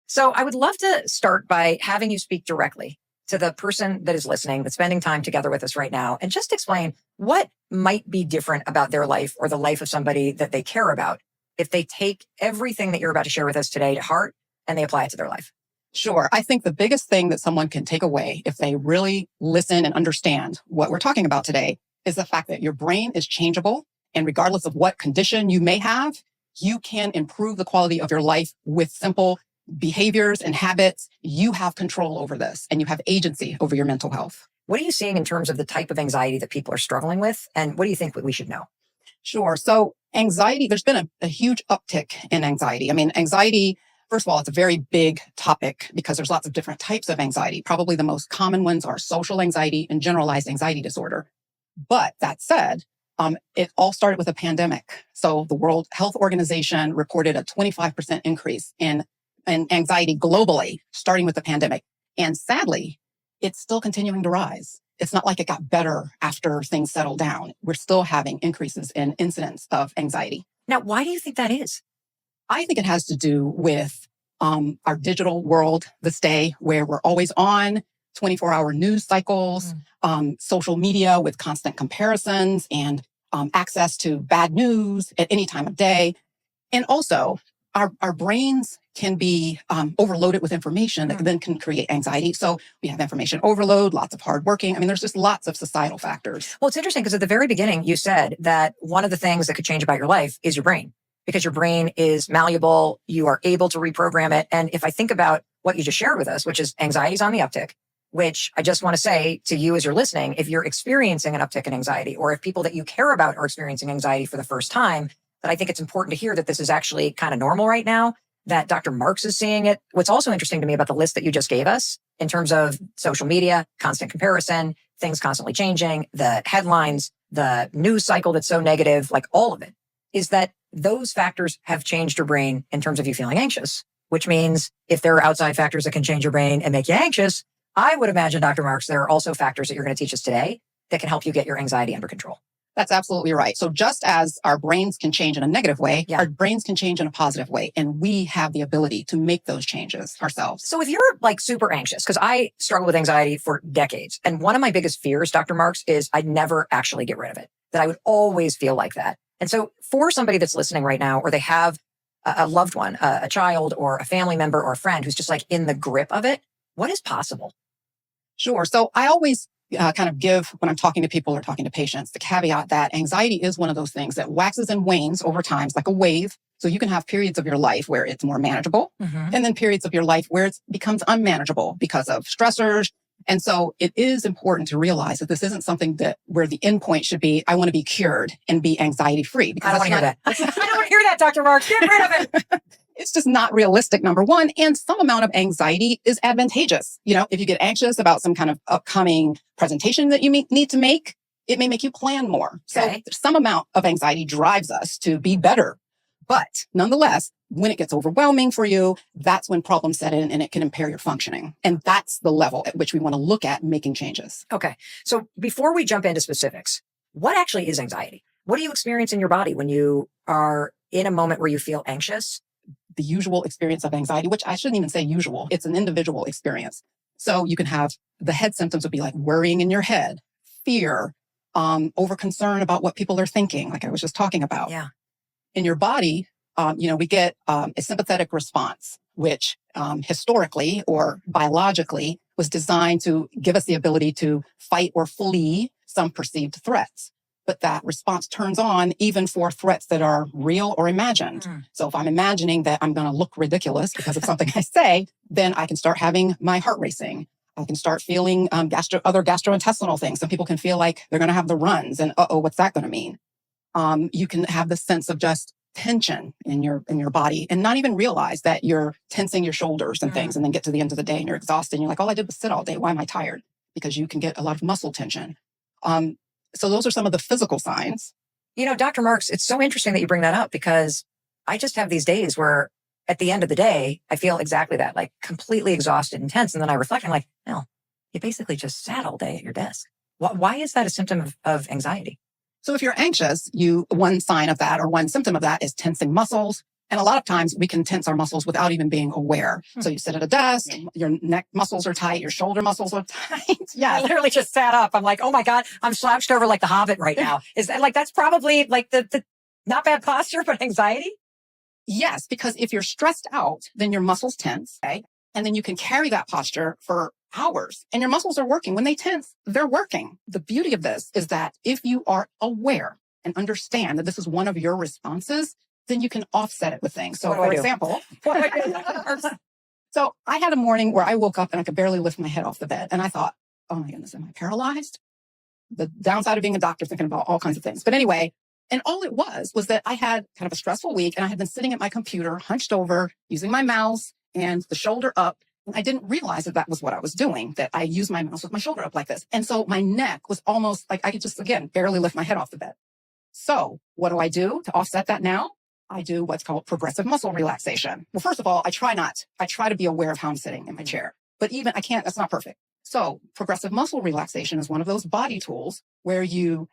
So I would love to start by having you speak directly to the person that is listening, that's spending time together with us right now, and just explain what might be different about their life or the life of somebody that they care about if they take everything that you're about to share with us today to heart and they apply it to their life. Sure. I think the biggest thing that someone can take away if they really listen and understand what we're talking about today is the fact that your brain is changeable. And regardless of what condition you may have, you can improve the quality of your life with simple behaviors and habits. You have control over this and you have agency over your mental health. What are you seeing in terms of the type of anxiety that people are struggling with? And what do you think we should know? Sure. So anxiety, there's been a huge uptick in anxiety. I mean, anxiety, first of all, it's a very big topic because there's lots of different types of anxiety. Probably the most common ones are social anxiety and generalized anxiety disorder. But that said, it all started with a pandemic. So the World Health Organization reported a 25% increase in anxiety globally, starting with the pandemic. And sadly, it's still continuing to rise. It's not like it got better after things settled down. We're still having increases in incidents of anxiety. Now, why do you think that is? I think it has to do with our digital world this day, where we're always on 24-hour news cycles, social media with constant comparisons and access to bad news at any time of day. And also, our brains can be overloaded with information that then can create anxiety. So we have information overload, lots of hard working. I mean, there's just lots of societal factors. Well, it's interesting because at the very beginning, you said that one of the things that could change about your life is your brain, because your brain is malleable. You are able to reprogram it. And if I think about what you just shared with us, which is anxiety's on the uptick, which I just want to say to you as you're listening, if you're experiencing an uptick in anxiety, or if people that you care about are experiencing anxiety for the first time, that I think it's important to hear that this is actually kind of normal right now, that Dr. Marks is seeing it. What's also interesting to me about the list that you just gave us in terms of social media, constant comparison, things constantly changing, the headlines, the news cycle that's so negative, like all of it, is that those factors have changed your brain in terms of you feeling anxious, which means if there are outside factors that can change your brain and make you anxious, I would imagine, Dr. Marks, there are also factors that you're going to teach us today that can help you get your anxiety under control. That's absolutely right. So just as our brains can change in a negative way, our brains can change in a positive way. And we have the ability to make those changes ourselves. So if you're like super anxious, because I struggle with anxiety for decades. And one of my biggest fears, Dr. Marks, is I'd never actually get rid of it, that I would always feel like that. And so for somebody that's listening right now, or they have a loved one, a child or a family member or a friend who's just like in the grip of it, what is possible? Sure. So I always kind of give, when I'm talking to people or talking to patients, the caveat that anxiety is one of those things that waxes and wanes over time. It's like a wave. So you can have periods of your life where it's more manageable, and then periods of your life where it becomes unmanageable because of stressors. And so it is important to realize that this isn't something that where the end point should be, I want to be cured and be anxiety free. I don't want to hear that. I don't want to hear that, Dr. Marks. Get rid of it. It's just not realistic, number one. And some amount of anxiety is advantageous. You know, if you get anxious about some kind of upcoming presentation that you need to make, it may make you plan more. Okay. So some amount of anxiety drives us to be better. But nonetheless, when it gets overwhelming for you, that's when problems set in and it can impair your functioning. And that's the level at which we want to look at making changes. Okay. So before we jump into specifics, what actually is anxiety? What do you experience in your body when you are in a moment where you feel anxious? The usual experience of anxiety, which I shouldn't even say usual, it's an individual experience. So you can have the head symptoms would be like worrying in your head, fear, over concern about what people are thinking, like I was just talking about. Yeah. In your body, we get a sympathetic response, which historically or biologically was designed to give us the ability to fight or flee some perceived threats. But that response turns on even for threats that are real or imagined. So if I'm imagining that I'm going to look ridiculous because of something I say, then I can start having my heart racing. I can start feeling other gastrointestinal things. Some people can feel like they're going to have the runs and, what's that going to mean? You can have the sense of just tension in your body and not even realize that you're tensing your shoulders and things, and then get to the end of the day and you're exhausted and you're like, all I did was sit all day. Why am I tired? Because you can get a lot of muscle tension. So those are some of the physical signs. You know, Dr. Marks, it's so interesting that you bring that up, because I just have these days where at the end of the day, I feel exactly that, like completely exhausted and tense. And then I reflect, I'm like, no, you basically just sat all day at your desk. Why is that a symptom of anxiety? So if you're anxious, one sign of that or one symptom of that is tensing muscles. And a lot of times we can tense our muscles without even being aware. So you sit at a desk, your neck muscles are tight, your shoulder muscles are tight. I literally just sat up. I'm like, oh my God, I'm slouched over like the Hobbit right now. Is that like, that's probably like the not bad posture, but anxiety? Yes, because if you're stressed out, then your muscles tense, okay? And then you can carry that posture for hours and your muscles are working. When they tense, they're working. The beauty of this is that if you are aware and understand that this is one of your responses, then you can offset it with things. So for example, so I had a morning where I woke up and I could barely lift my head off the bed. And I thought, oh my goodness, am I paralyzed? The downside of being a doctor, thinking about all kinds of things. But anyway, and all it was that I had kind of a stressful week and I had been sitting at my computer, hunched over, using my mouse and the shoulder up. And I didn't realize that was what I was doing, that I used my mouse with my shoulder up like this. And so my neck was almost like I could just, again, barely lift my head off the bed. So what do I do to offset that now? I do what's called progressive muscle relaxation. Well, first of all, I try to be aware of how I'm sitting in my chair, but even I can't, that's not perfect. So progressive muscle relaxation is one of those body tools where you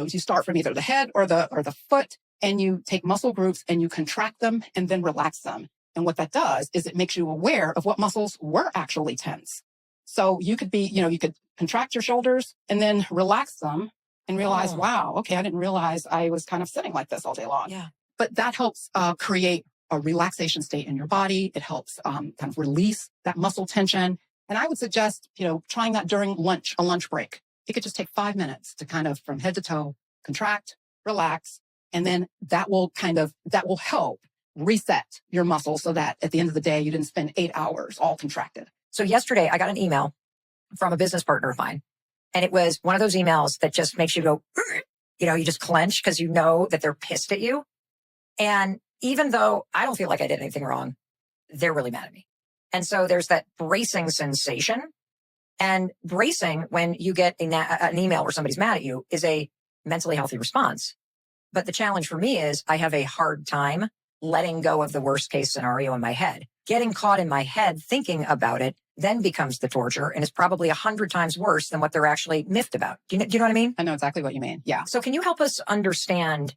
start from either the head or the foot and you take muscle groups and you contract them and then relax them. And what that does is it makes you aware of what muscles were actually tense. So you could you could contract your shoulders and then relax them and realize, wow, okay, I didn't realize I was kind of sitting like this all day long. Yeah. But that helps create a relaxation state in your body. It helps kind of release that muscle tension. And I would suggest, trying that during a lunch break. It could just take 5 minutes to kind of from head to toe, contract, relax. And then that will help reset your muscle so that at the end of the day, you didn't spend 8 hours all contracted. So yesterday I got an email from a business partner of mine. And it was one of those emails that just makes you go, you just clench because you know that they're pissed at you. And even though I don't feel like I did anything wrong, they're really mad at me. And so there's that bracing sensation. And bracing, when you get an email where somebody's mad at you, is a mentally healthy response. But the challenge for me is I have a hard time letting go of the worst case scenario in my head. Getting caught in my head thinking about it then becomes the torture and is probably 100 times worse than what they're actually miffed about. Do you know what I mean? I know exactly what you mean. Yeah. So can you help us understand,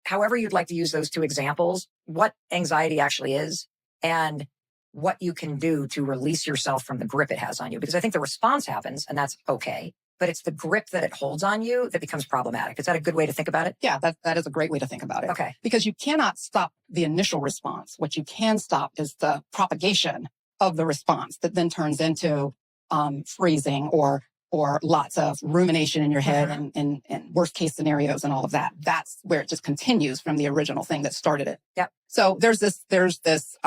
however you'd like to use those two examples, what anxiety actually is and what you can do to release yourself from the grip it has on you? Because I think the response happens and that's okay, but it's the grip that it holds on you that becomes problematic. Is that a good way to think about it? Yeah, that is a great way to think about it. Okay. Because you cannot stop the initial response. What you can stop is the propagation of the response that then turns into freezing or lots of rumination in your head and worst case scenarios and all of that. That's where it just continues from the original thing that started it. Yep. So there's this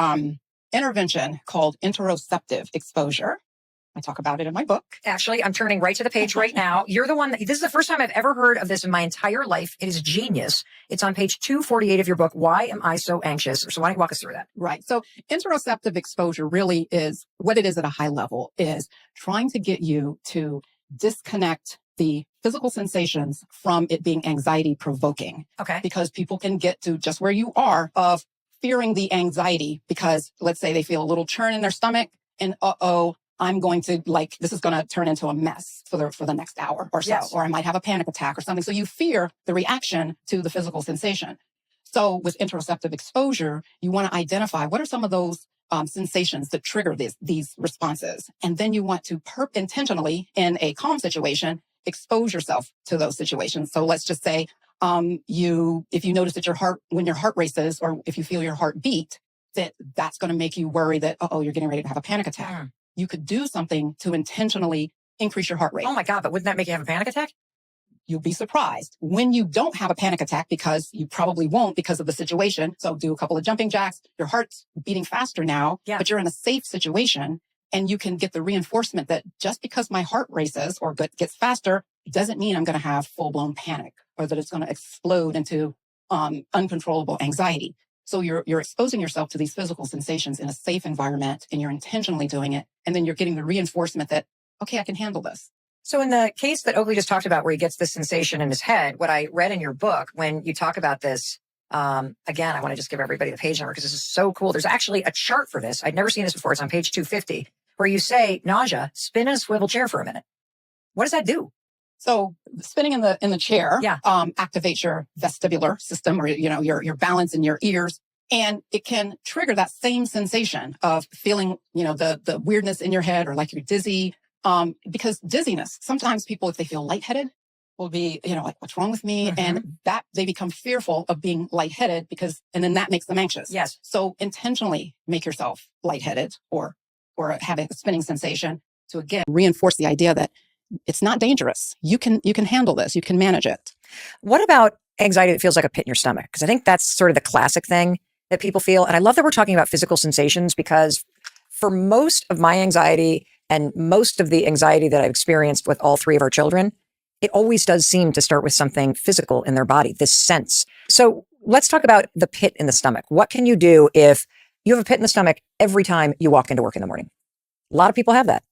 intervention called interoceptive exposure. I talk about it in my book. Actually, I'm turning right to the page right now. You're the one this is the first time I've ever heard of this in my entire life. It is genius. It's on page 248 of your book. Why am I so anxious? So why don't you walk us through that? Right. So interoceptive exposure really is what it is at a high level is trying to get you to disconnect the physical sensations from it being anxiety provoking. Okay. Because people can get to just where you are of fearing the anxiety because let's say they feel a little churn in their stomach and I'm going to this is going to turn into a mess for the next hour or so, yes. Or I might have a panic attack or something. So you fear the reaction to the physical sensation. So with interoceptive exposure, you want to identify what are some of those sensations that trigger these responses. And then you want to intentionally in a calm situation, expose yourself to those situations. So let's just say, if you notice that when your heart races or if you feel your heart beat, that's going to make you worry that, you're getting ready to have a panic attack. You could do something to intentionally increase your heart rate. Oh my God, but wouldn't that make you have a panic attack? You'll be surprised when you don't have a panic attack because you probably won't because of the situation. So do a couple of jumping jacks. Your heart's beating faster now, but you're in a safe situation and you can get the reinforcement that just because my heart races or gets faster doesn't mean I'm going to have full-blown panic or that it's going to explode into uncontrollable anxiety. So you're exposing yourself to these physical sensations in a safe environment and you're intentionally doing it. And then you're getting the reinforcement that, okay, I can handle this. So in the case that Oakley just talked about where he gets this sensation in his head, what I read in your book, when you talk about this, again, I want to just give everybody the page number because this is so cool. There's actually a chart for this. I'd never seen this before. It's on page 250 where you say, nausea, spin in a swivel chair for a minute. What does that do? So spinning in the chair activates your vestibular system or, your balance in your ears. And it can trigger that same sensation of feeling, the weirdness in your head or like you're dizzy. Because dizziness, sometimes people, if they feel lightheaded, will be, like, what's wrong with me? And that they become fearful of being lightheaded and then that makes them anxious. Yes. So intentionally make yourself lightheaded or have a spinning sensation to, again, reinforce the idea that it's not dangerous. You can handle this. You can manage it. What about anxiety that feels like a pit in your stomach? Because I think that's sort of the classic thing that people feel. And I love that we're talking about physical sensations, because for most of my anxiety and most of the anxiety that I've experienced with all three of our children, it always does seem to start with something physical in their body, this sense. So let's talk about the pit in the stomach. What can you do if you have a pit in the stomach every time you walk into work in the morning? A lot of people have that.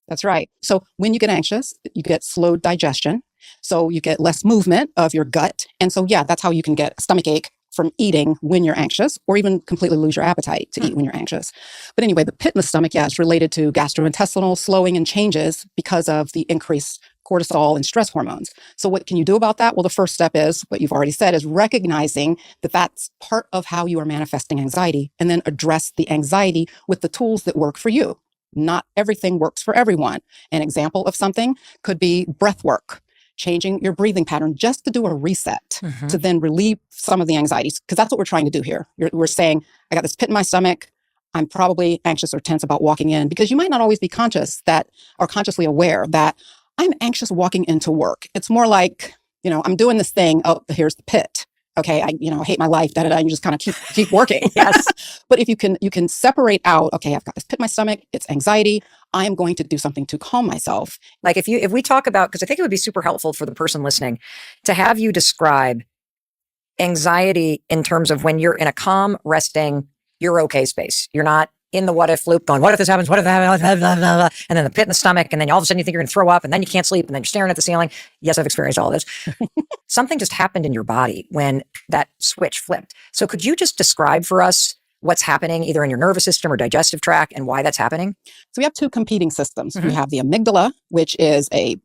That's right. So when you get anxious, you get slowed digestion. So you get less movement of your gut. And so, that's how you can get a stomach ache from eating when you're anxious, or even completely lose your appetite to eat when you're anxious. But anyway, the pit in the stomach, is related to gastrointestinal slowing and changes because of the increased cortisol and stress hormones. So what can you do about that? Well, the first step is what you've already said, is recognizing that that's part of how you are manifesting anxiety, and then address the anxiety with the tools that work for you. Not everything works for everyone. An example of something could be breath work, changing your breathing pattern just to do a reset, to then relieve some of the anxieties, because that's what we're trying to do here. We're saying, I got this pit in my stomach. I'm probably anxious or tense about walking in, because you might not always be consciously aware that I'm anxious walking into work. It's more like, I'm doing this thing. Oh, here's the pit. Okay, I hate my life. And you just kind of keep working. Yes. But if you can separate out, okay, I've got this pit in my stomach. It's anxiety. I am going to do something to calm myself. Like if we talk about, because I think it would be super helpful for the person listening to have you describe anxiety in terms of when you're in a calm, resting, you're okay space. You're not in the what if loop going, what if this happens? What if that happens? And then the pit in the stomach. And then all of a sudden you think you're going to throw up, and then you can't sleep, and then you're staring at the ceiling. Yes, I've experienced all of this. Something just happened in your body when that switch flipped. So could you just describe for us what's happening either in your nervous system or digestive tract and why that's happening? So we have two competing systems. We have the amygdala, which is a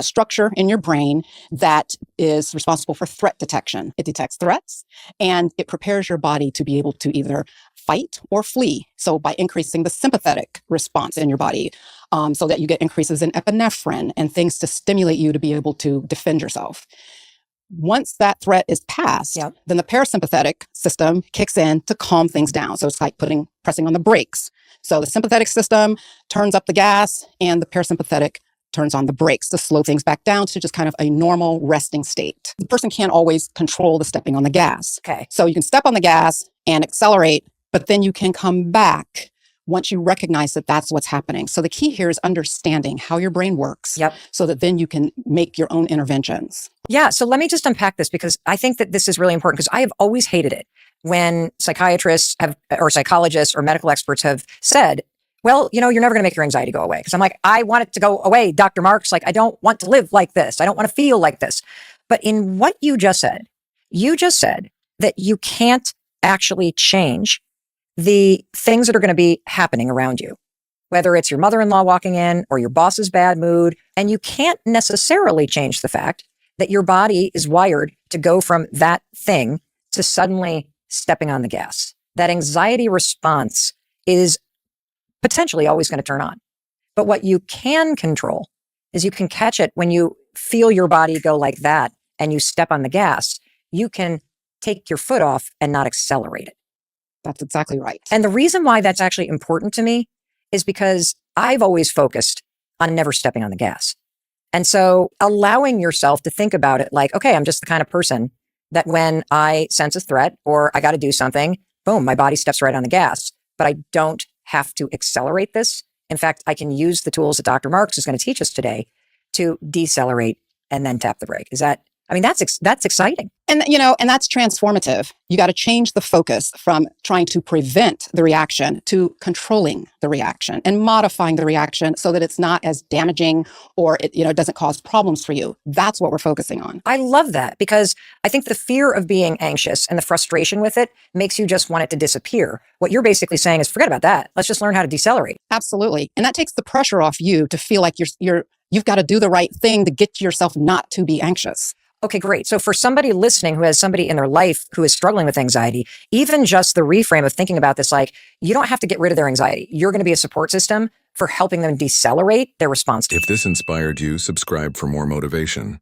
structure in your brain that is responsible for threat detection. It detects threats and it prepares your body to be able to either fight or flee. So by increasing the sympathetic response in your body, so that you get increases in epinephrine and things to stimulate you to be able to defend yourself. Once that threat is passed, then the parasympathetic system kicks in to calm things down. So it's like pressing on the brakes. So the sympathetic system turns up the gas and the parasympathetic turns on the brakes to slow things back down to just kind of a normal resting state. The person can't always control the stepping on the gas. Okay. So you can step on the gas and accelerate, but then you can come back once you recognize that that's what's happening. So the key here is understanding how your brain works so that then you can make your own interventions. Yeah. So let me just unpack this, because I think that this is really important, because I have always hated it when psychiatrists or psychologists or medical experts have said, well, you're never going to make your anxiety go away. Because I'm like, I want it to go away, Dr. Marks. Like, I don't want to live like this. I don't want to feel like this. But in what you just said that you can't actually change the things that are going to be happening around you, whether it's your mother-in-law walking in or your boss's bad mood. And you can't necessarily change the fact that your body is wired to go from that thing to suddenly stepping on the gas. That anxiety response is potentially always going to turn on. But what you can control is you can catch it when you feel your body go like that and you step on the gas. You can take your foot off and not accelerate it. That's exactly right. And the reason why that's actually important to me is because I've always focused on never stepping on the gas. And so allowing yourself to think about it like, okay, I'm just the kind of person that when I sense a threat or I got to do something, boom, my body steps right on the gas, but I don't have to accelerate this. In fact, I can use the tools that Dr. Marks is going to teach us today to decelerate and then tap the brake. That's exciting. And, and that's transformative. You got to change the focus from trying to prevent the reaction to controlling the reaction and modifying the reaction so that it's not as damaging or it doesn't cause problems for you. That's what we're focusing on. I love that, because I think the fear of being anxious and the frustration with it makes you just want it to disappear. What you're basically saying is forget about that. Let's just learn how to decelerate. Absolutely. And that takes the pressure off you to feel like you've got to do the right thing to get yourself not to be anxious. Okay, great. So for somebody listening who has somebody in their life who is struggling with anxiety, even just the reframe of thinking about this, like, you don't have to get rid of their anxiety. You're going to be a support system for helping them decelerate their response to it. If this inspired you, subscribe for more motivation.